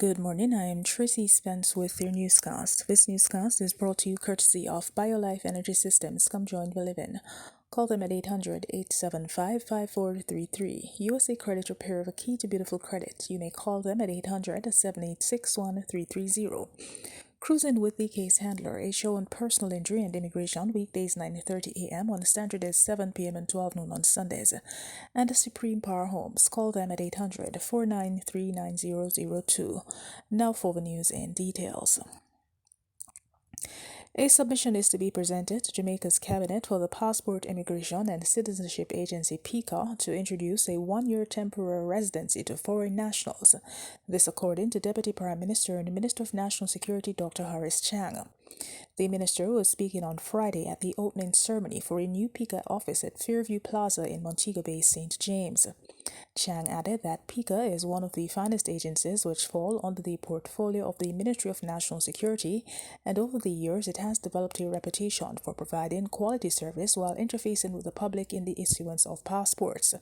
Good morning, I am Tracy Spence with your newscast. This newscast is brought to you courtesy of BioLife Energy Systems. Come join the living. Call them at 800-875-5433. USA Credit Repair, a key to beautiful credit. You may call them at 800-786-1330. Cruising with the Case Handler, a show on personal injury and immigration, weekdays 9:30 a.m. on Saturdays 7 p.m. and 12 noon on Sundays. And the Supreme Power Homes, call them at 800-493-9002. Now for the news and details. A submission is to be presented to Jamaica's cabinet for the Passport, Immigration and Citizenship Agency PICA to introduce a one-year temporary residency to foreign nationals. This according to Deputy Prime Minister and Minister of National Security Dr. Horace Chang. The minister was speaking on Friday at the opening ceremony for a new PICA office at Fairview Plaza in Montego Bay, St. James. Chang added that PICA is one of the finest agencies which fall under the portfolio of the Ministry of National Security, and over the years it has developed a reputation for providing quality service while interfacing with the public in the issuance of passports.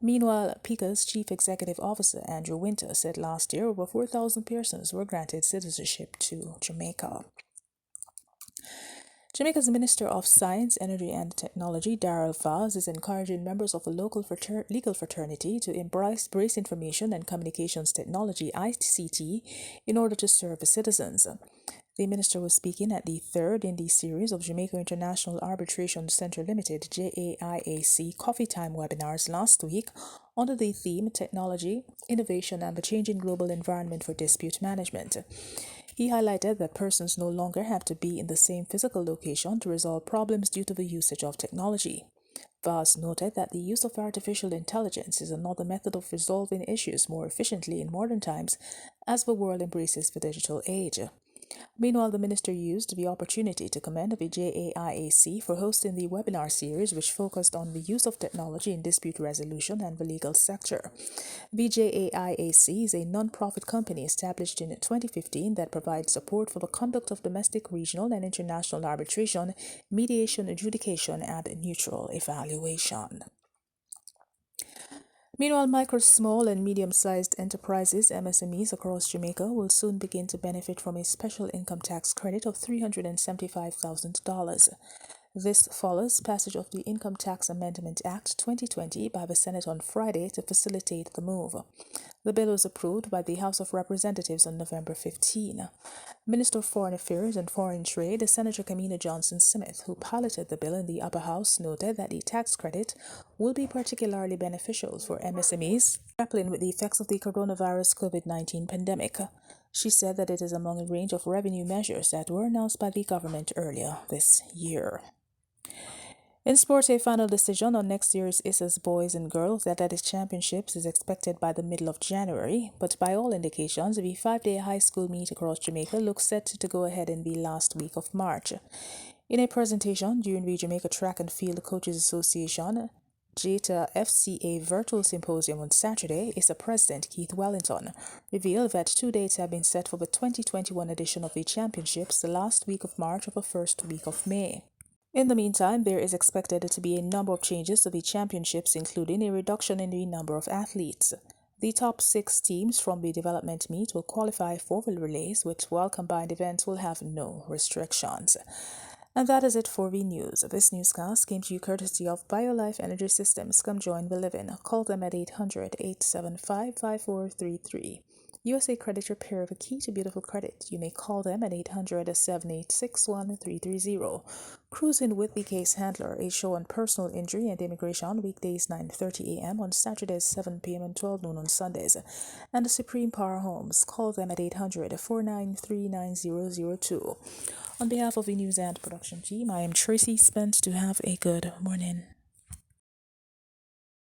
Meanwhile, PICA's Chief Executive Officer Andrew Winter said last year over 4,000 persons were granted citizenship to Jamaica. Jamaica's Minister of Science, Energy and Technology, Darrell Vaz, is encouraging members of the local legal fraternity to embrace information and communications technology (ICT) in order to serve the citizens. The minister was speaking at the third in the series of Jamaica International Arbitration Center Limited (JAIAC) Coffee Time webinars last week under the theme Technology, Innovation and the Changing Global Environment for Dispute Management. He highlighted that persons no longer have to be in the same physical location to resolve problems due to the usage of technology. Vaz noted that the use of artificial intelligence is another method of resolving issues more efficiently in modern times as the world embraces the digital age. Meanwhile, the minister used the opportunity to commend the JAIAC for hosting the webinar series which focused on the use of technology in dispute resolution and the legal sector. The JAIAC is a non-profit company established in 2015 that provides support for the conduct of domestic, regional, and international arbitration, mediation, adjudication, and neutral evaluation. Meanwhile, micro, small, and medium-sized enterprises, MSMEs, across Jamaica will soon begin to benefit from a special income tax credit of $375,000. This follows passage of the Income Tax Amendment Act 2020 by the Senate on Friday to facilitate the move. The bill was approved by the House of Representatives on November 15. Minister of Foreign Affairs and Foreign Trade, Senator Kamina Johnson-Smith, who piloted the bill in the upper house, noted that the tax credit will be particularly beneficial for MSMEs grappling with the effects of the coronavirus COVID-19 pandemic. She said that it is among a range of revenue measures that were announced by the government earlier this year. In sport, a final decision on next year's ISA's Boys and Girls Athletics Championships is expected by the middle of January, but by all indications, the 5-day high school meet across Jamaica looks set to go ahead in the last week of March. In a presentation during the Jamaica Track and Field Coaches Association JETA FCA Virtual Symposium on Saturday, ISA President Keith Wellington revealed that 2 dates have been set for the 2021 edition of the championships, the last week of March or the first week of May. In the meantime, there is expected to be a number of changes to the championships, including a reduction in the number of athletes. The top 6 teams from the development meet will qualify for the relays, which, while combined events, will have no restrictions. And that is it for the news. This newscast came to you courtesy of BioLife Energy Systems. Come join the living. Call them at 800-875-5433. USA Credit Repair, the key to beautiful credit. You may call them at 800-786-1330. Cruising with the Case Handler, a show on personal injury and immigration, weekdays 9:30 a.m. on Saturdays 7 p.m. and 12 noon on Sundays. And the Supreme Power Homes, call them at 800-493-9002. On behalf of the news and production team, I am Tracy Spence. To have a good morning.